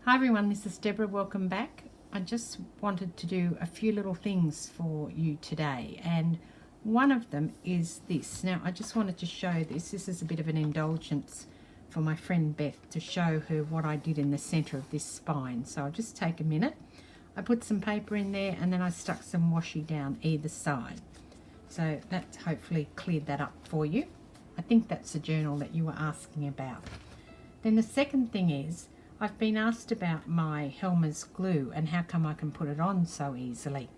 Hi everyone, this is Deborah. Welcome back. I just wanted to do a few little things for you today, and one of them is this. Now I just wanted to show this. This is a bit of an indulgence for my friend Beth to show her what I did in the center of this spine. So I'll just take a minute. I put some paper in there and then I stuck some washi down either side. So that hopefully cleared that up for you. I think that's the journal that you were asking about. Then the second thing is, I've been asked about my Helmer's glue and how come I can put it on so easily.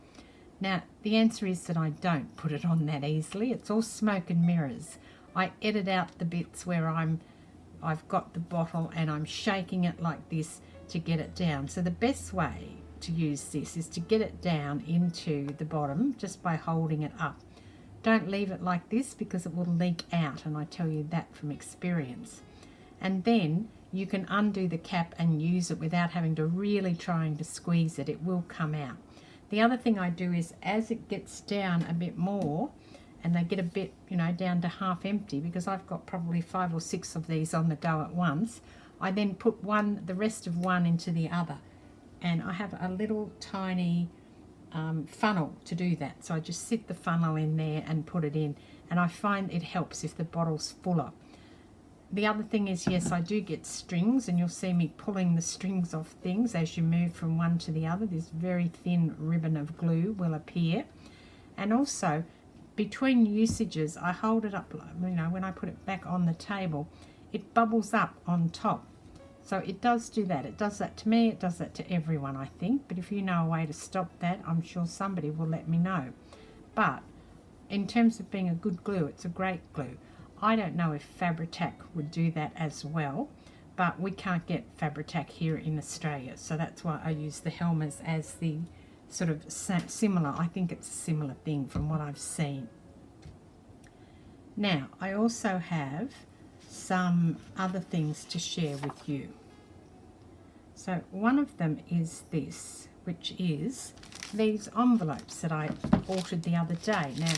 Now, the answer is that I don't put it on that easily. It's all smoke and mirrors. I edit out the bits where I've got the bottle and I'm shaking it like this to get it down. So the best way to use this is to get it down into the bottom just by holding it up. Don't leave it like this because it will leak out, and I tell you that from experience. And then you can undo the cap and use it without having to really trying to squeeze it. It will come out. The other thing I do is, as it gets down a bit more and they get a bit, down to half empty, because I've got probably 5 or 6 of these on the go at once, I then put the rest of one into the other, and I have a little tiny funnel to do that. So I just sit the funnel in there and put it in, and I find it helps if the bottle's fuller. The other thing is, yes, I do get strings, and you'll see me pulling the strings off things as you move from one to the other. This very thin ribbon of glue will appear. And also, between usages, I hold it up, when I put it back on the table, it bubbles up on top. So it does do that. It does that to me, it does that to everyone, I think. But if you know a way to stop that, I'm sure somebody will let me know. But in terms of being a good glue, it's a great glue. I don't know if Fabri-Tac would do that as well, but we can't get Fabri-Tac here in Australia, so that's why I use the Helmer's as the sort of similar. I think it's a similar thing from what I've seen. Now, I also have some other things to share with you. So one of them is this, which is these envelopes that I ordered the other day. Now,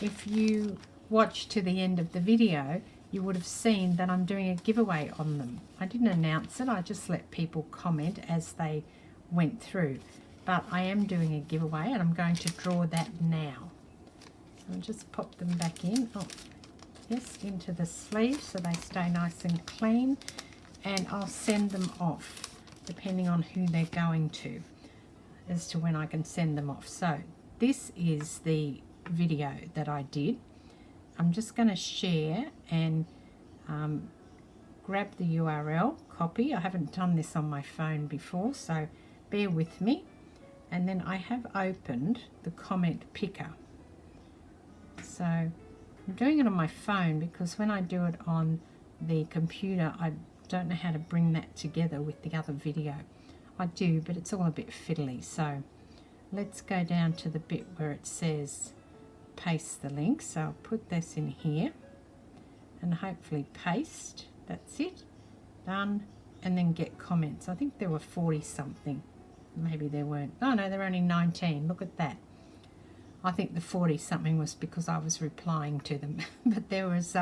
if you watch to the end of the video, you would have seen that I'm doing a giveaway on them. I didn't announce it, I just let people comment as they went through. But I am doing a giveaway, and I'm going to draw that now. So I'll just pop them back in, into the sleeve so they stay nice and clean, and I'll send them off depending on who they're going to, as to when I can send them off. So this is the video that I did. I'm just going to share and grab the URL, copy. I haven't done this on my phone before, so bear with me. And then I have opened the comment picker. So I'm doing it on my phone because when I do it on the computer, I don't know how to bring that together with the other video. I do, but it's all a bit fiddly. So let's go down to the bit where it says paste the link. So I'll put this in here and hopefully paste. That's it. Done. And then get comments. I think there were 40 something. Maybe there weren't. Oh no, there were only 19. Look at that. I think the 40 something was because I was replying to them. But there was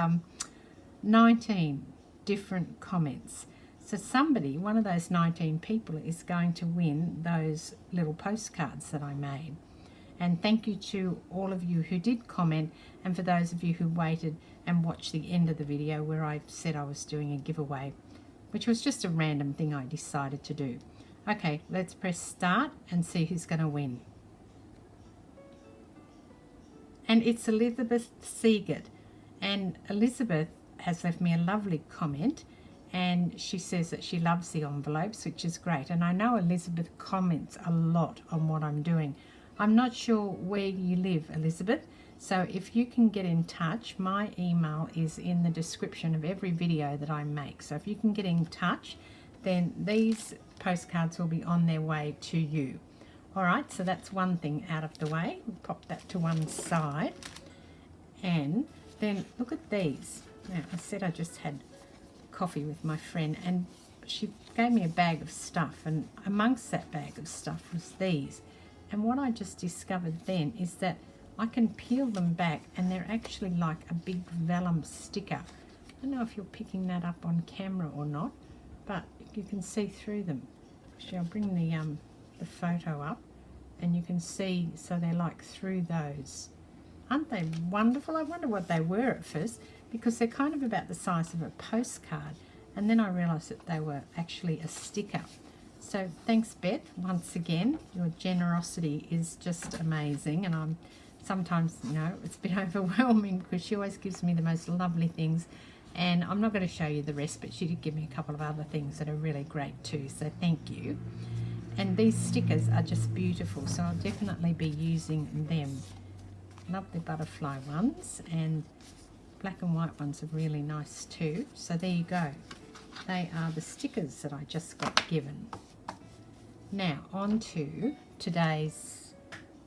19 different comments. So somebody, one of those 19 people, is going to win those little postcards that I made. And thank you to all of you who did comment, and for those of you who waited and watched the end of the video where I said I was doing a giveaway, which was just a random thing I decided to do. Okay, let's press start and see who's going to win. And it's Elizabeth Seagate. And Elizabeth has left me a lovely comment, and she says that she loves the envelopes, which is great. And I know Elizabeth comments a lot on what I'm doing. I'm not sure where you live, Elizabeth, so if you can get in touch, my email is in the description of every video that I make. So if you can get in touch, then these postcards will be on their way to you. All right, so that's one thing out of the way. We'll pop that to one side. And then look at these. Now, I said I just had coffee with my friend, and she gave me a bag of stuff, and amongst that bag of stuff was these. And what I just discovered then is that I can peel them back, and they're actually like a big vellum sticker. I don't know if you're picking that up on camera or not, but you can see through them. Actually, I'll bring the photo up and you can see, so they're like through those. Aren't they wonderful? I wonder what they were at first, because they're kind of about the size of a postcard, and then I realised that they were actually a sticker. So thanks, Beth, once again. Your generosity is just amazing, and I'm sometimes, you know, it's a bit overwhelming because she always gives me the most lovely things, and I'm not going to show you the rest, but she did give me a couple of other things that are really great too, so thank you. And these stickers are just beautiful, so I'll definitely be using them. Lovely butterfly ones, and black and white ones are really nice too. So there you go. They are the stickers that I just got given. Now on to today's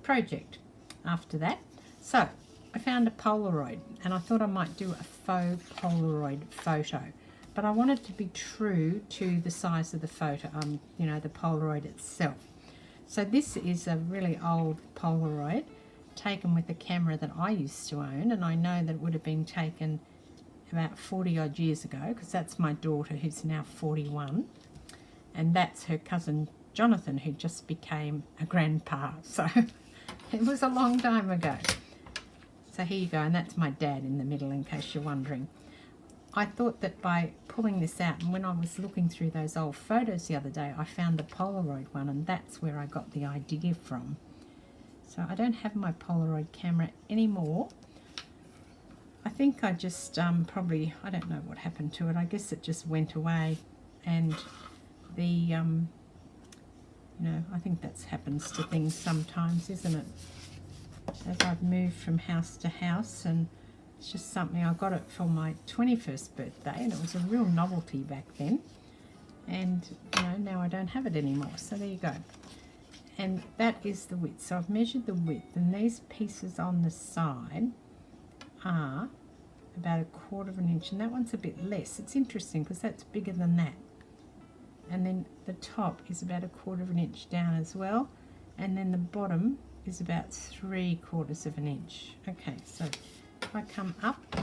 project after that. So I found a Polaroid, and I thought I might do a faux Polaroid photo, but I wanted to be true to the size of the photo, you know, the Polaroid itself. So this is a really old Polaroid taken with a camera that I used to own, and I know that it would have been taken about 40 odd years ago, because that's my daughter who's now 41, and that's her cousin Jonathan, who just became a grandpa. So it was a long time ago. So here you go, and that's my dad in the middle, in case you're wondering. I thought that by pulling this out, and when I was looking through those old photos the other day, I found the Polaroid one, and that's where I got the idea from. So I don't have my Polaroid camera anymore. I think I just probably, I don't know what happened to it. I guess it just went away, and the, you know, I think that happens to things sometimes, isn't it? As I've moved from house to house, and it's just something, I got it for my 21st birthday, and it was a real novelty back then, and you know, now I don't have it anymore. So there you go. And that is the width. So I've measured the width, and these pieces on the side are about 1/4 of an inch, and that one's a bit less. It's interesting because that's bigger than that. And then the top is about 1/4 of an inch down as well, and then the bottom is about 3/4 of an inch. Okay, so if I come up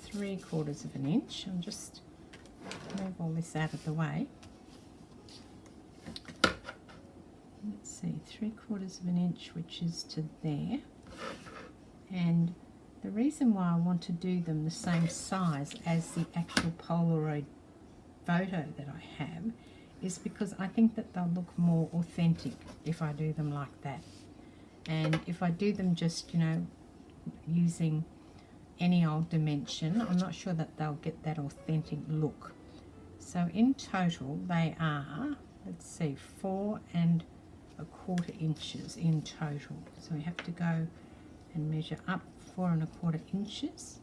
3/4 of an inch, I'll just move all this out of the way. Let's see, 3/4 of an inch, which is to there. And the reason why I want to do them the same size as the actual Polaroid photo that I have is because I think that they'll look more authentic if I do them like that. And if I do them just, you know, using any old dimension, I'm not sure that they'll get that authentic look. So in total they are, let's see, 4 1/4 inches in total. So we have to go and measure up 4 1/4 inches.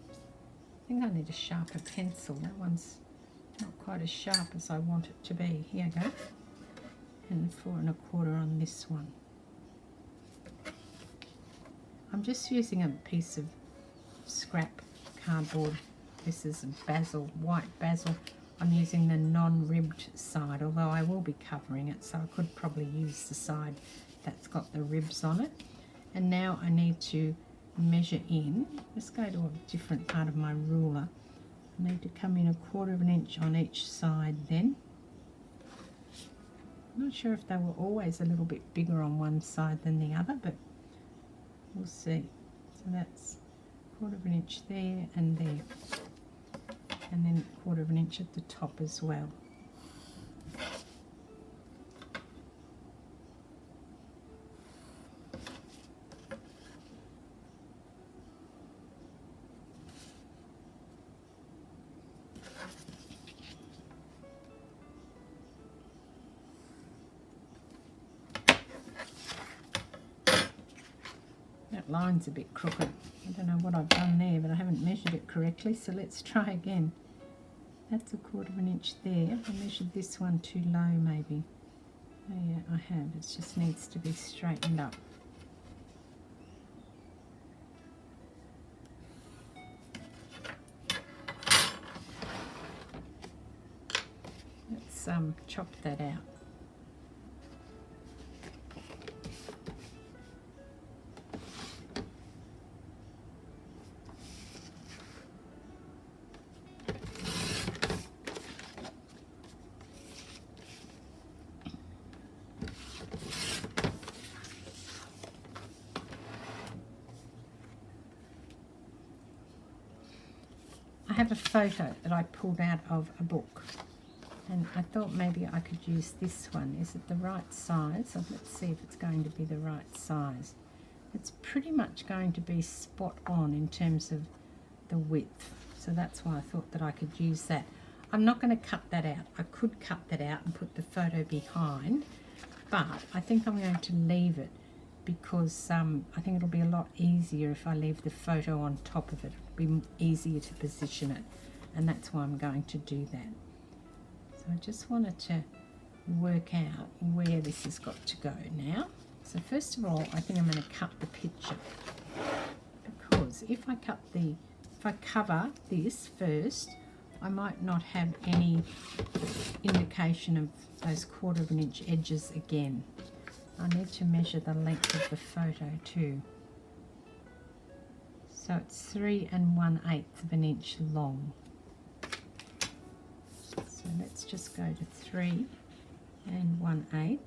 I think I need a sharper pencil. That one's not quite as sharp as I want it to be. Here we go. And 4 1/4 on this one. I'm just using a piece of scrap cardboard. This is basil, white basil. I'm using the non-ribbed side, although I will be covering it, so I could probably use the side that's got the ribs on it. And now I need to measure in. Let's go to a different part of my ruler. I need to come in 1/4 of an inch on each side then. I'm not sure if they were always a little bit bigger on one side than the other, but we'll see. So that's 1/4 of an inch there and there. And then 1/4 of an inch at the top as well. That line's a bit crooked. I don't know what I've done there, but I haven't measured it correctly, so let's try again. That's 1/4 of an inch there. I measured this one too low maybe. Oh yeah, I have. It just needs to be straightened up. Let's chop that out. I have a photo that I pulled out of a book, and I thought maybe I could use this one. Is it the right size? So let's see if it's going to be the right size. It's pretty much going to be spot on in terms of the width, so that's why I thought that I could use that. I'm not going to cut that out. I could cut that out and put the photo behind, but I think I'm going to leave it because I think it'll be a lot easier if I leave the photo on top of it. It'll be easier to position it, and that's why I'm going to do that. So I just wanted to work out where this has got to go now. So first of all, I think I'm going to cut the picture, because if I cover this first, I might not have any indication of those 1/4 inch edges again. I need to measure the length of the photo too. So it's 3 1/8 of an inch long. So let's just go to 3 1/8.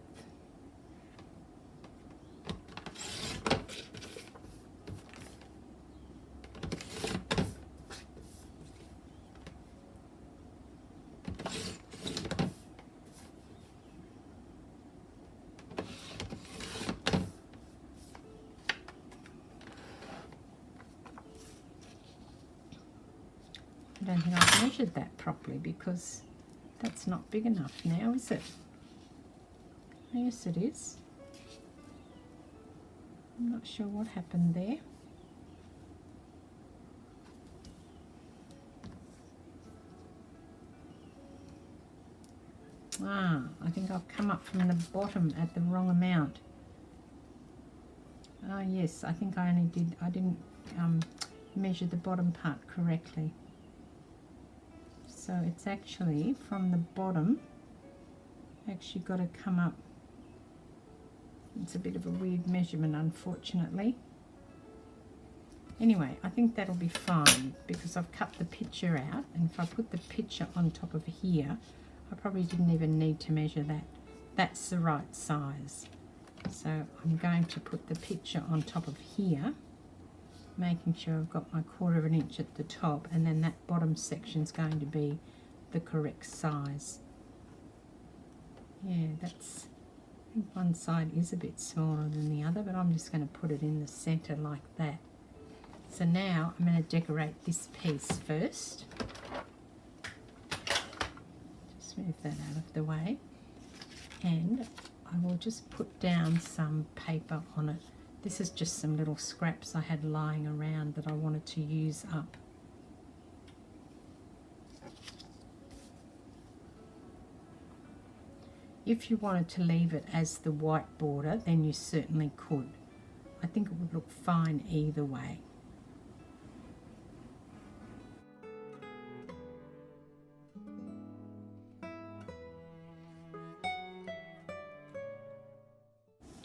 I don't think I've measured that properly because that's not big enough now, is it? Yes, it is. I'm not sure what happened there. I think I've come up from the bottom at the wrong amount. Yes, I think I didn't measure the bottom part correctly. So it's actually from the bottom, actually got to come up. It's a bit of a weird measurement, unfortunately. Anyway, I think that'll be fine because I've cut the picture out, and if I put the picture on top of here, I probably didn't even need to measure that. That's the right size. So I'm going to put the picture on top of here, making sure I've got my 1/4 inch at the top, and then that bottom section is going to be the correct size. Yeah, that's, I think one side is a bit smaller than the other, but I'm just going to put it in the center like that. So now I'm going to decorate this piece first. Just move that out of the way, and I will just put down some paper on it. This is just some little scraps I had lying around that I wanted to use up. If you wanted to leave it as the white border, then you certainly could. I think it would look fine either way.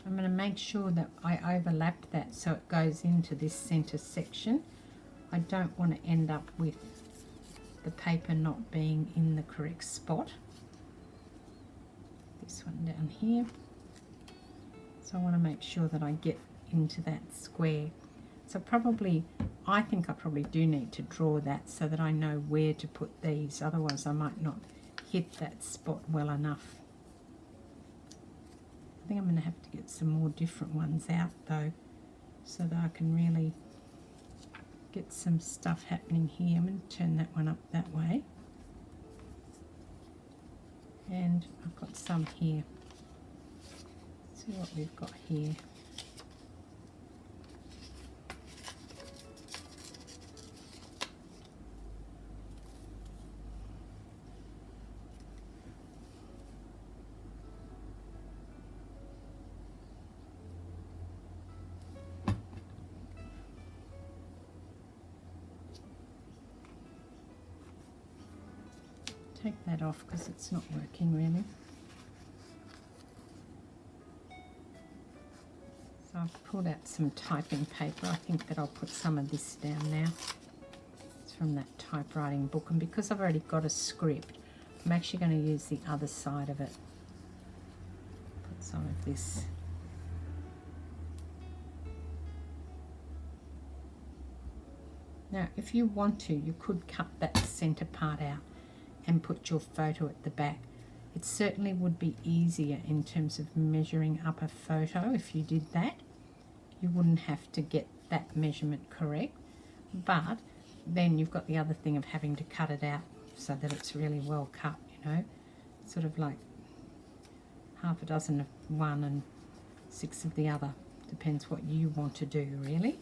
I'm going to make sure that I overlap that so it goes into this center section. I don't want to end up with the paper not being in the correct spot. This one down here. So I want to make sure that I get into that square. So I think I probably do need to draw that so that I know where to put these, otherwise I might not hit that spot well enough. I think I'm going to have to get some more different ones out though, so that I can really get some stuff happening here. I'm going to turn that one up that way. And I've got some here. Let's see what we've got here. Take that off because it's not working really. So I've pulled out some typing paper. I think that I'll put some of this down now. It's from that typewriting book, and because I've already got a script, I'm actually going to use the other side of it. Put some of this. Now if you want to, you could cut that centre part out and put your photo at the back. It certainly would be easier in terms of measuring up a photo if you did that. You wouldn't have to get that measurement correct, but then you've got the other thing of having to cut it out so that it's really well cut, you know, sort of like half a dozen of one and 6 of the other. Depends what you want to do, really.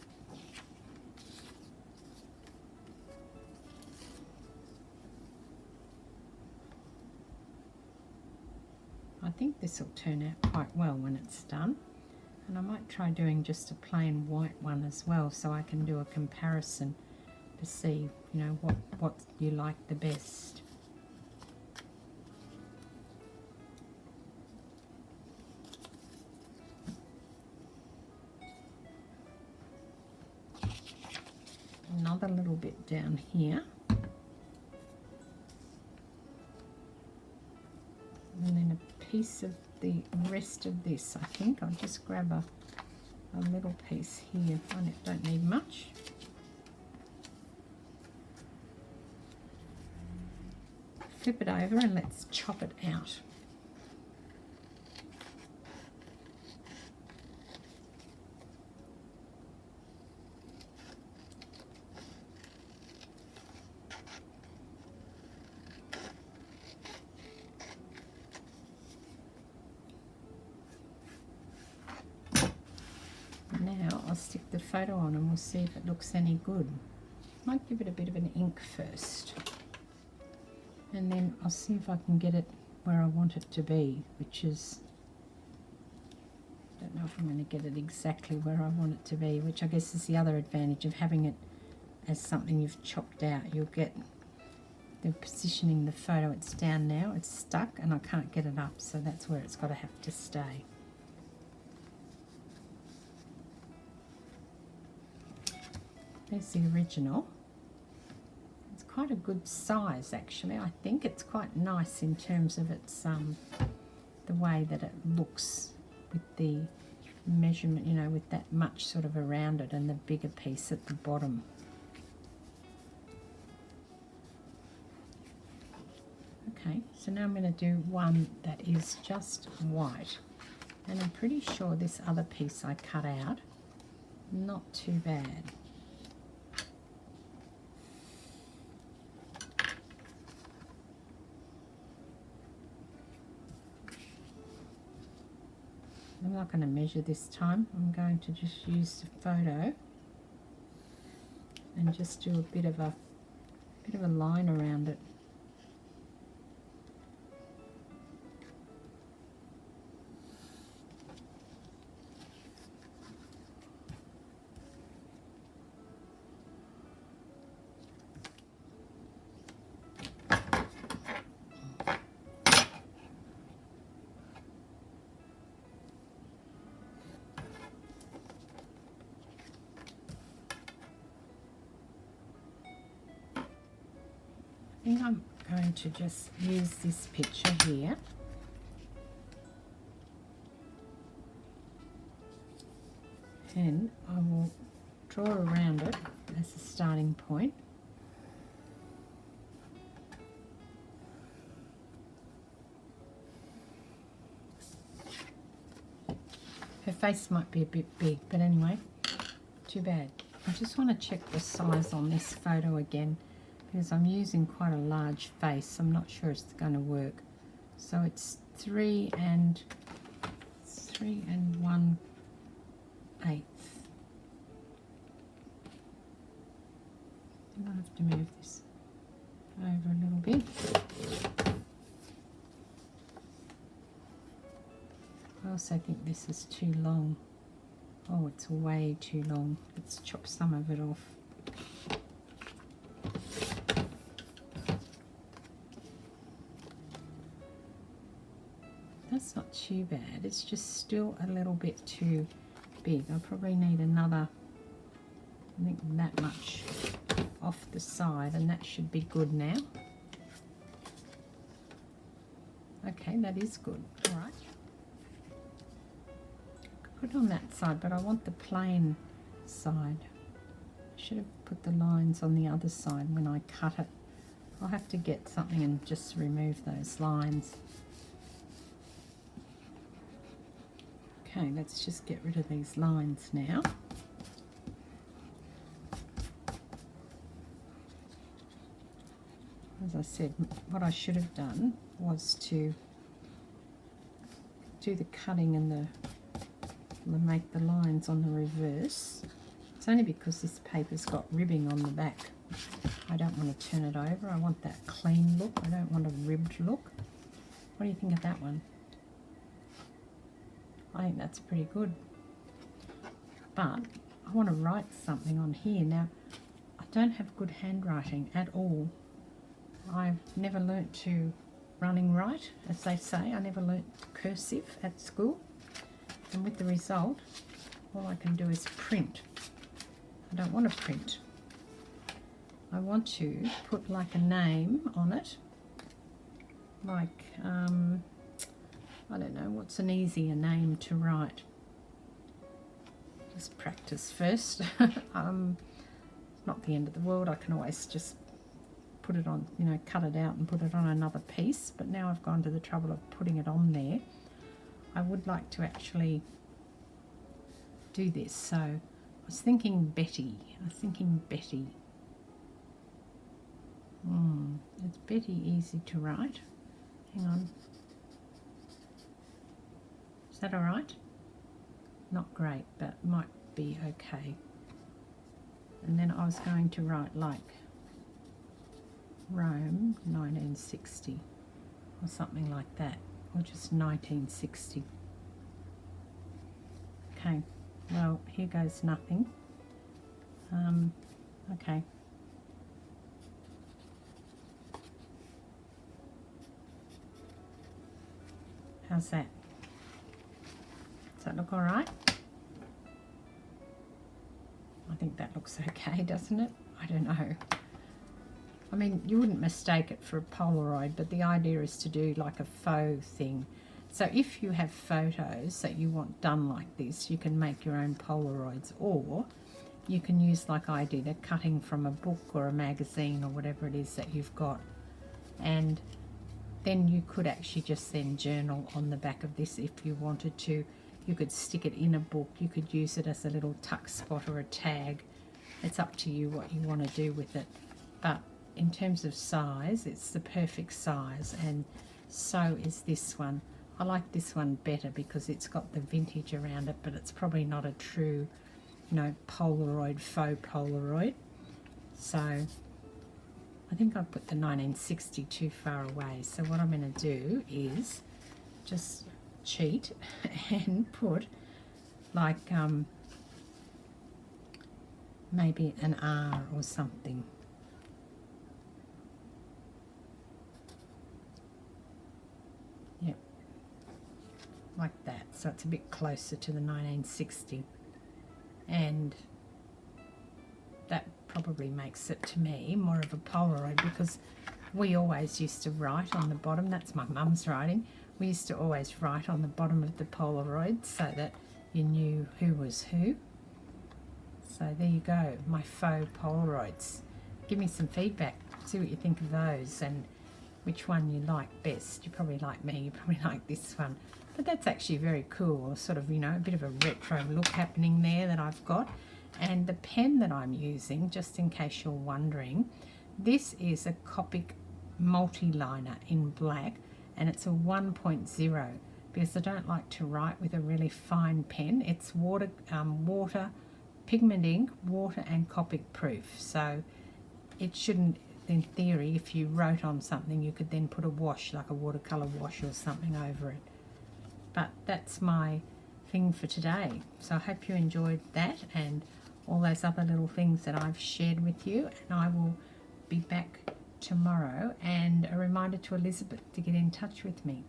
I think this will turn out quite well when it's done, and I might try doing just a plain white one as well, so I can do a comparison to see, you know, what you like the best. Another little bit down here. And then a piece of the rest of this, I think. I'll just grab a little piece here. I don't need much. Flip it over and let's chop it out. Now I'll stick the photo on and we'll see if it looks any good. Might give it a bit of an ink first, and then I'll see if I can get it where I want it to be, which is, I don't know if I'm going to get it exactly where I want it to be, which I guess is the other advantage of having it as something you've chopped out. You'll get the positioning the photo. It's down now, it's stuck, and I can't get it up, so that's where it's got to have to stay. There's the original. It's quite a good size, actually. I think it's quite nice in terms of its the way that it looks with the measurement, you know, with that much sort of around it and the bigger piece at the bottom. Okay, so now I'm going to do one that is just white, and I'm pretty sure this other piece I cut out, not too bad. I'm not going to measure this time. I'm going to just use the photo and just do a bit of a line around it. I think I'm going to just use this picture here. And I will draw around it as a starting point. Her face might be a bit big, but anyway, too bad. I just want to check the size on this photo again, because I'm using quite a large face. I'm not sure it's going to work. So it's 3 and 1/8. I'll have to move this over a little bit. I also think this is too long. Oh, it's way too long. Let's chop some of it off. That's not too bad. It's just still a little bit too big. I probably need another, I think that much off the side, and that should be good now. Okay, that is good. All right. Put it on that side, but I want the plain side. Should have put the lines on the other side when I cut it. I'll have to get something and just remove those lines. Okay, let's just get rid of these lines now. As I said, what I should have done was to do the cutting and make the lines on the reverse. It's only because this paper's got ribbing on the back. I don't want to turn it over. I want that clean look. I don't want a ribbed look. What do you think of that one? I think that's pretty good. But I want to write something on here. Now, I don't have good handwriting at all. I've never learnt to running right, as they say. I never learnt cursive at school. And with the result, all I can do is print. I don't want to print. I want to put like a name on it. Like, I don't know, what's an easier name to write? Just practice first. Not the end of the world. I can always just put it on, you know, cut it out and put it on another piece. But now I've gone to the trouble of putting it on there. I would like to actually do this. So I was thinking Betty. It's Betty easy to write. Hang on. Is that all right? Not great, but might be okay. And then I was going to write like Rome 1960 or something like that, or just 1960. Okay, well, here goes nothing. Okay. How's that? Does that look all right? I think that looks okay, doesn't it? I don't know. I mean, you wouldn't mistake it for a Polaroid, but the idea is to do like a faux thing. So if you have photos that you want done like this, you can make your own Polaroids, or you can use, like I did, a cutting from a book or a magazine or whatever it is that you've got. And then you could actually just then journal on the back of this if you wanted to. You could stick it in a book. You could use it as a little tuck spot or a tag. It's up to you what you want to do with it. But in terms of size, it's the perfect size, and so is this one. I like this one better because it's got the vintage around it, but it's probably not a true, you know, Polaroid, faux Polaroid. So I think I put the 1960 too far away. So what I'm going to do is just cheat and put like maybe an R or something. Yep, like that. So it's a bit closer to the 1960, and that probably makes it, to me, more of a Polaroid, because we always used to write on the bottom. That's my mum's writing. We used to always write on the bottom of the Polaroid so that you knew who was who. So there you go, my faux Polaroids. Give me some feedback, see what you think of those and which one you like best. You probably like me, you probably like this one. But that's actually very cool, sort of, you know, a bit of a retro look happening there that I've got. And the pen that I'm using, just in case you're wondering, this is a Copic multi-liner in black, and it's a 1.0 because I don't like to write with a really fine pen. It's water, pigment ink, water and Copic proof. So it shouldn't, in theory, if you wrote on something, you could then put a wash, like a watercolour wash or something over it. But that's my thing for today. So I hope you enjoyed that and all those other little things that I've shared with you. And I will be back tomorrow, and a reminder to Elizabeth to get in touch with me.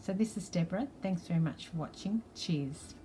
So this is Deborah. Thanks very much for watching. Cheers.